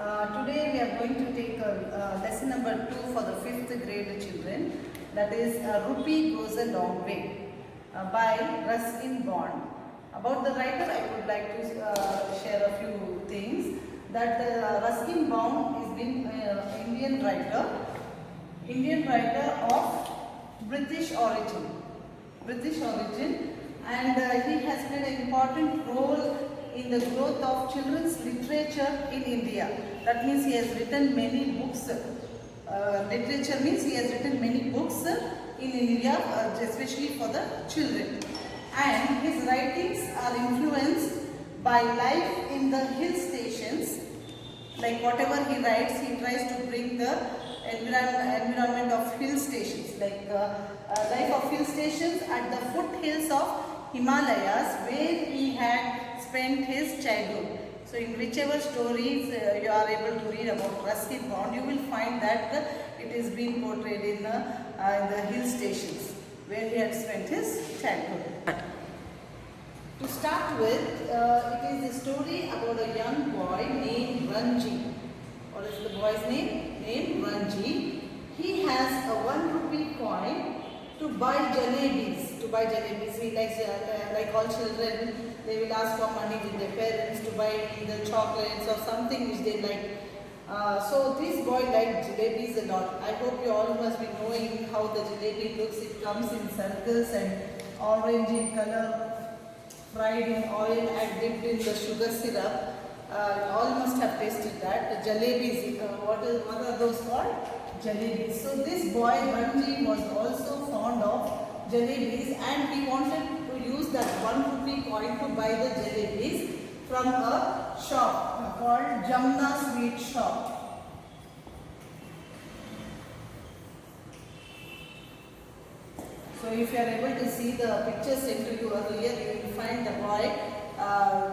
Today we are going to take lesson number 2 for the 5th grade children. That is Rupee Goes a Long Way by Ruskin Bond. About the writer, I would like to share a few things. That Ruskin Bond is been Indian writer of British origin, and he has played an important role in the growth of children's literature in India. That means he has written many books. Literature means he has written many books in India, especially for the children. And his writings are influenced by life in the hill stations. Like whatever he writes, he tries to bring the environment of hill stations, like life of hill stations at the foothills of Himalayas, where he had spent his childhood. So in whichever stories you are able to read about Ruskin Bond, you will find that it is being portrayed in the hill stations where he had spent his childhood. To start with, it is a story about a young boy named Ranji. What is the boy's name? Named Ranji. He has a 1 rupee coin to buy jalebis. He likes, like all children, they will ask for money with their parents to buy either chocolates or something which they like. So this boy liked jalebis a lot. I hope you all must be knowing how the jalebi looks. It comes in circles and orange in color, fried in oil and dipped in the sugar syrup. All must have tasted that. The jalebis, what are those called? Jalebis. So this boy Ranji was also fond of jalebis, and he wanted to use that 1 rupee coin to buy the jalebis from a shop called Jamna Sweet Shop. So if you are able to see the picture sent to you earlier, you will find the boy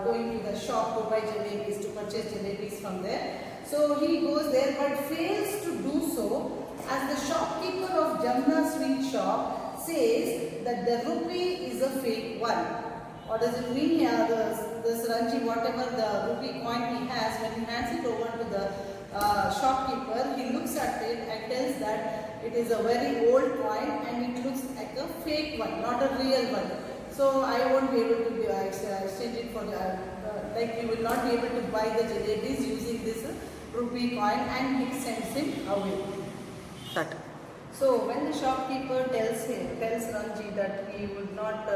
going to the shop to buy jalebis, to purchase jalebis from there. So he goes there but fails to do so, as the shopkeeper of Jamna Sweet Shop says that the rupee is a fake one. What does it mean here? This Ranji, whatever the rupee coin he has, when he hands it over to the shopkeeper, he looks at it and tells that it is a very old coin and it looks like a fake one, not a real one. So I won't be able to exchange it for like you will not be able to buy the jalebis using this rupee coin, and he sends him away. So when the shopkeeper tells Ranji that he would not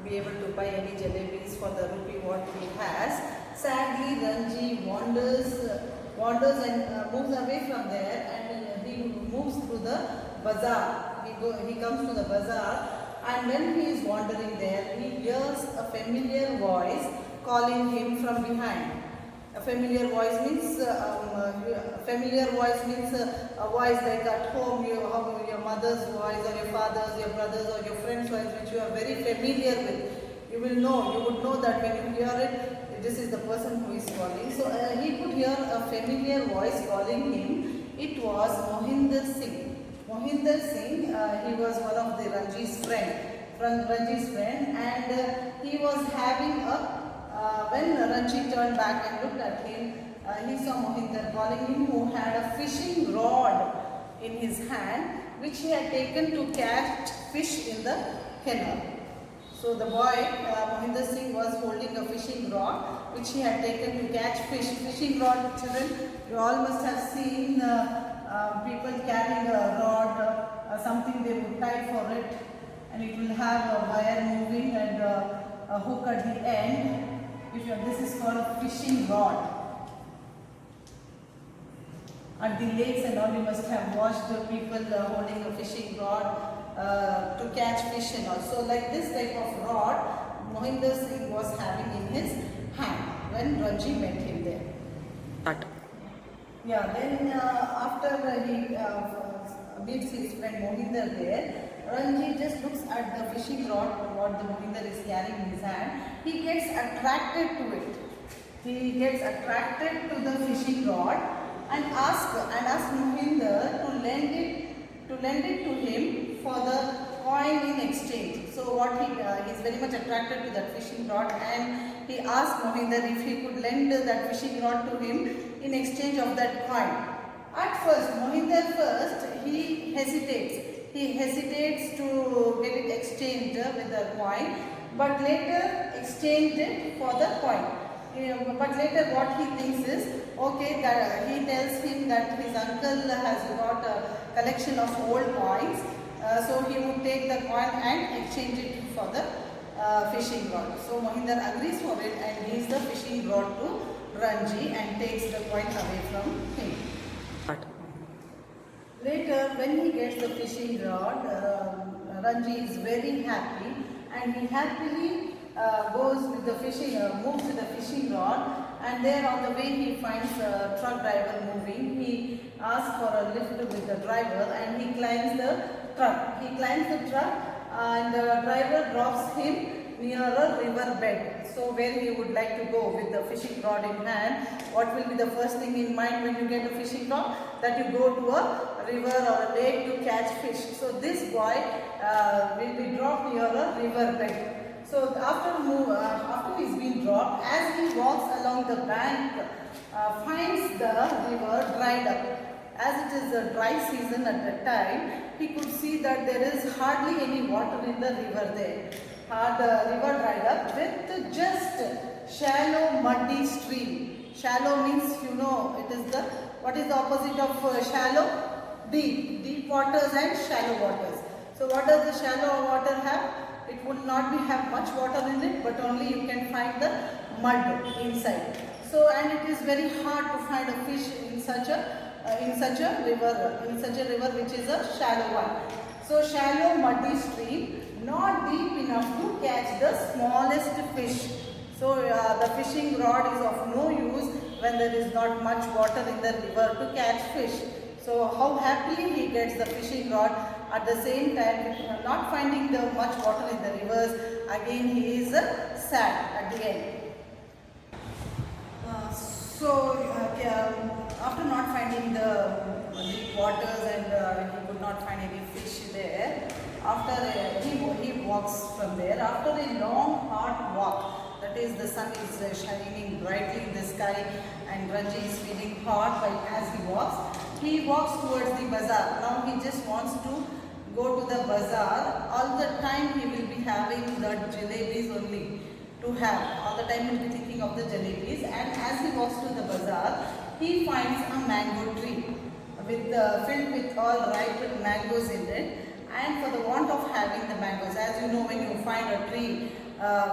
be able to buy any jalebis for the rupee what he has, sadly Ranji wanders and moves away from there, and he moves through the bazaar. He comes to the bazaar, and when he is wandering there, he hears a familiar voice calling him from behind. A familiar voice means a voice like at home, your mother's voice or your father's, your brother's or your friend's voice, which you are very familiar with. You would know that when you hear it, this is the person who is calling. So he could hear a familiar voice calling him. It was Mohinder Singh. Mohinder Singh, he was one of the Ranji's friend, and he was having a when Ranji turned back and looked at him, he saw Mohinder calling him, who had a fishing rod in his hand, which he had taken to catch fish in the canal. So the boy, Mohinder Singh, was holding a fishing rod, which he had taken to catch fish. Fishing rod, children, you all must have seen people carrying a rod, something they would tie for it, and it will have a wire moving and a hook at the end. This is called a fishing rod. At the lakes and all, you must have watched the people holding a fishing rod to catch fish and all. So like this type of rod, Mohinder Singh was having in his hand when Ranji met him there. Yeah, then after he meets his friend Mohinder there, Ranji just looks at the fishing rod what the Mohinder is carrying in his hand. He gets attracted to it. He gets attracted to the fishing rod and asks Mohinder to lend it to him for the coin in exchange. So what he is very much attracted to that fishing rod, and he asked Mohinder if he could lend that fishing rod to him in exchange of that coin. At first, Mohinder he hesitates. He hesitates to get it exchanged with the coin, but later exchanged it for the coin. But later what he thinks is, okay, that he tells him that his uncle has got a collection of old coins, so he would take the coin and exchange it for the fishing rod. So Mohinder agrees for it and gives the fishing rod to Ranji and takes the coin away from him. Later, when he gets the fishing rod, Ranji is very happy and he happily goes with the fishing, moves with the fishing rod, and there on the way he finds a truck driver moving. He asks for a lift with the driver and he climbs the truck. He climbs the truck and the driver drops him near a river bed. So where he would like to go with the fishing rod in hand. What will be the first thing in mind when you get a fishing rod? That you go to a river or a lake to catch fish. So this boy will be dropped near a river bed. So after he's been dropped, as he walks along the bank, finds the river dried up. As it is a dry season at that time, he could see that there is hardly any water in the river there. The river dried up with just shallow muddy stream. Shallow means, you know, it is what is the opposite of shallow? Deep. Deep waters and shallow waters. So what does the shallow water have? It would not have much water in it, but only you can find the mud inside. So, and it is very hard to find a fish in such a river which is a shallow one. So shallow muddy stream, not deep enough to catch the smallest fish. So the fishing rod is of no use when there is not much water in the river to catch fish. So how happily he gets the fishing rod. At the same time, not finding the much water in the rivers, again he is sad at the end. After not finding the deep waters and he could not find any fish there, after he walks from there. After a long hard walk, that is the sun is shining brightly in the sky and Ranji is feeling hot as he walks towards the bazaar. Now he just wants to go to the bazaar. All the time he will be having the jalebis only to have. All the time he will be thinking of the jalebis, and as he walks to the bazaar, he finds a mango tree filled with all ripe mangoes in it. And for the want of having the mangoes, as you know, when you find a tree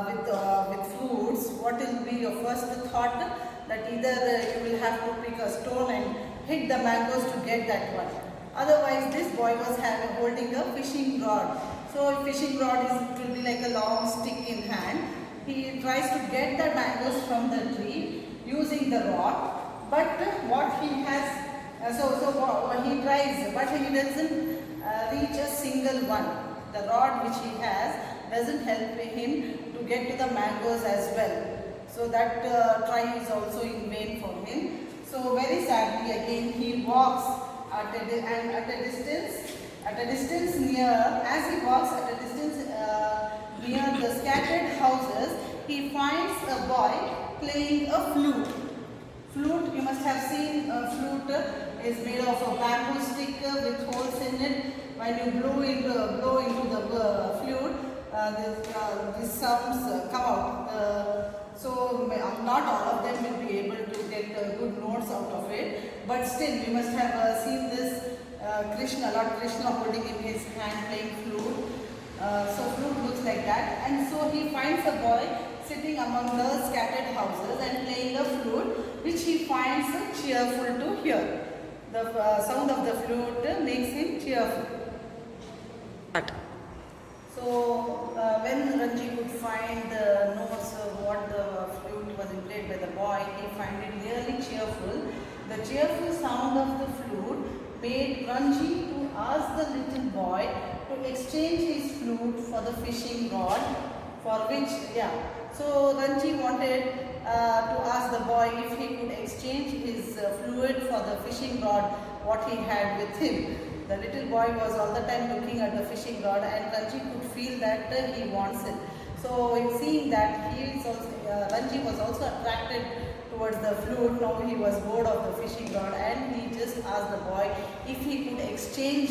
with fruits, what will be your first thought? That either you will have to pick a stone and hit the mangoes to get that one. Otherwise, this boy was holding a fishing rod. So a fishing rod it will be like a long stick in hand. He tries to get the mangoes from the tree using the rod. But what he has, he tries, but he doesn't reach a single one. The rod which he has doesn't help him to get to the mangoes as well. So that try is also in vain for him. So very sadly again he walks at a distance near, as he walks at a distance near the scattered houses, he finds a boy playing a flute. Flute, you must have seen a flute is made of a bamboo stick with holes in it. When you blow into the flute, these sounds come out. So not all of them will be able to get good notes out of it. But still, you must have seen this Lord Krishna holding in his hand playing flute. So flute looks like that. And so he finds a boy sitting among the scattered houses and playing a flute, which he finds cheerful to hear. The sound of the flute makes him cheerful. So when Ranji could find the notes of what the flute was played by the boy, he found it really cheerful. The cheerful sound of the flute made Ranji to ask the little boy to exchange his flute for the fishing rod, for which, So Ranji wanted to ask the boy if he could exchange his flute for the fishing rod, what he had with him. The little boy was all the time looking at the fishing rod, and Ranji could feel that he wants it. So in seeing that, Ranji was also attracted to towards the flute. Now he was bored of the fishing rod, and he just asked the boy if he could exchange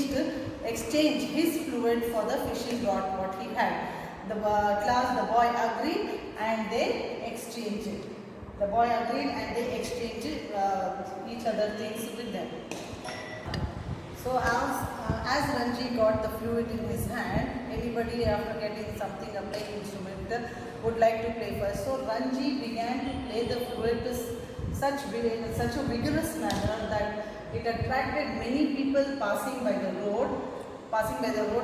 his fluid for the fishing rod what he had. The boy agreed, and they exchanged it. The boy agreed, and they exchanged each other things with them. So as Ranji got the fluid in his hand, anybody after getting something, a playing instrument, would like to play first. So Ranji began to play the fluid in such a vigorous manner that it attracted many people passing by the road.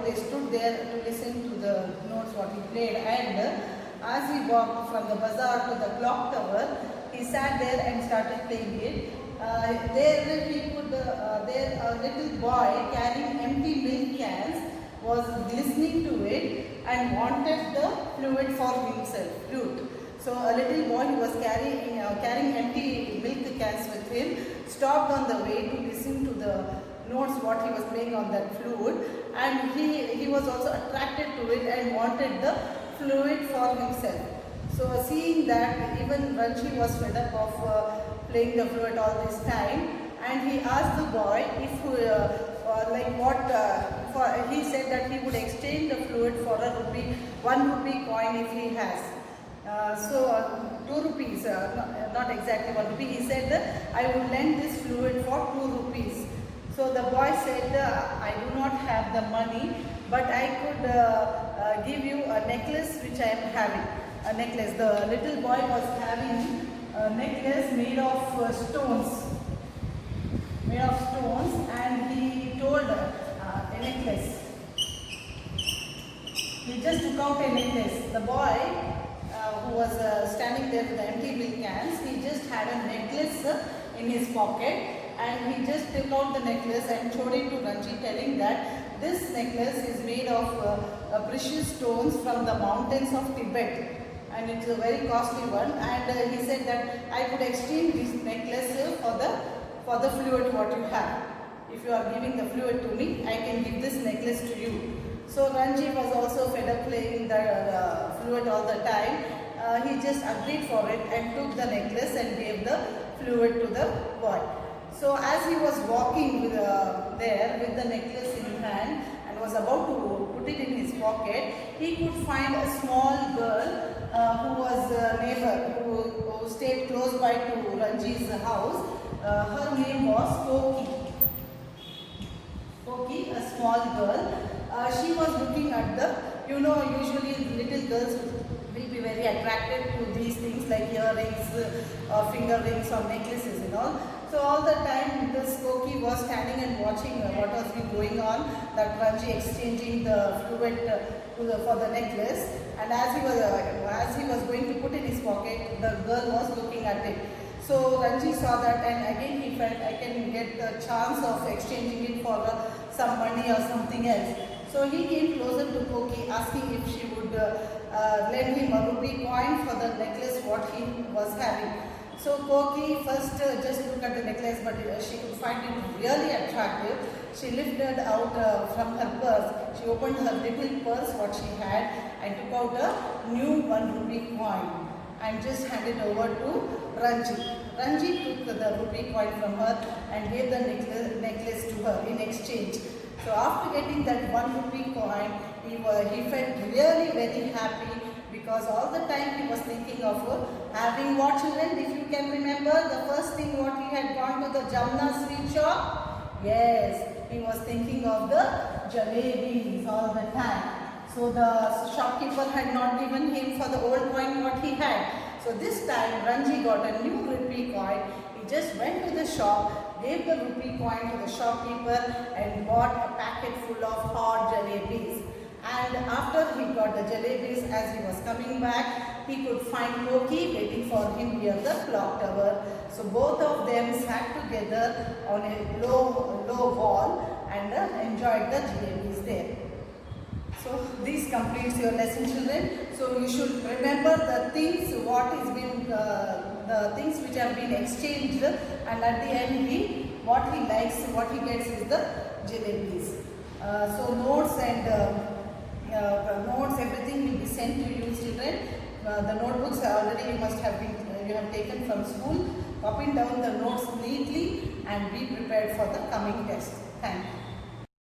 They stood there to listen to the notes what he played, and as he walked from the bazaar to the clock tower, he sat there and started playing it. There a little boy carrying empty milk cans was listening to it and wanted the fluid for himself, flute. So a little boy who was carrying empty milk cans with him stopped on the way to listen to the notes what he was playing on that flute, and he was also attracted to it and wanted the fluid for himself. So seeing that, even Ranji was fed up of playing the flute all this time, and he asked the boy if he said that he would exchange the fluid for a 1 rupee coin if he has. 2 rupees, not exactly 1 rupee. He said that I would lend this fluid for 2 rupees. So the boy said, I do not have the money, but I could give you a necklace which I am having. A necklace. The little boy was having a necklace made of stones. And he told a necklace. He just took out a necklace. The boy who was standing there with the empty milk cans, he just had a necklace in his pocket, and he just took out the necklace and showed it to Ranji, telling that this necklace is made of precious stones from the mountains of Tibet, and it's a very costly one, and he said that I could exchange this necklace for the fluid what you have. If you are giving the fluid to me, I can give this necklace to you. So Ranji was also fed up playing the fluid all the time. He just agreed for it and took the necklace and gave the fluid to the boy. So as he was walking there with the necklace in his hand and was about to put it in his pocket, he could find a small girl who was a neighbor who stayed close by to Ranji's house. Her name was Koki, a small girl. She was looking at usually little girls will be very attracted to these things like earrings, finger rings or necklaces and all. So all the time this Koki was standing and watching what was going on, that Ranji exchanging the fluid for the necklace, and as he was going to put in his pocket, the girl was looking at it. So Ranji saw that, and again he felt I can get the chance of exchanging it for some money or something else. So he came closer to Koki, asking if she would lend him a rupee coin for the necklace what he was having. So Koki first just looked at the necklace, but she could find it really attractive. She lifted out from her purse. She opened her little purse what she had and took out a new 1 rupee coin and just handed over to Ranji. Ranji took the rupee coin from her and gave the necklace to her in exchange. So after getting that 1 rupee coin, he felt really very happy, because all the time he was thinking of having what, children? If you can remember, the first thing what he had gone to the Jamna sweet shop? Yes, he was thinking of the jalebis all the time. So the shopkeeper had not given him for the old coin what he had. So this time Ranji got a new rupee coin. He just went to the shop, gave the rupee coin to the shopkeeper and bought a packet full of hot jalebis. And after he got the jalebis, as he was coming back, he could find Koki waiting for him near the clock tower. So both of them sat together on a low wall and enjoyed the jalebis there. So this completes your lesson, children. So you should remember the things the things which have been exchanged, and at the end what he likes, what he gets is the jalebis. So notes everything will be sent to you, children. The notebooks already you must have been you have taken from school. Copy down the notes neatly and be prepared for the coming test. Thank you.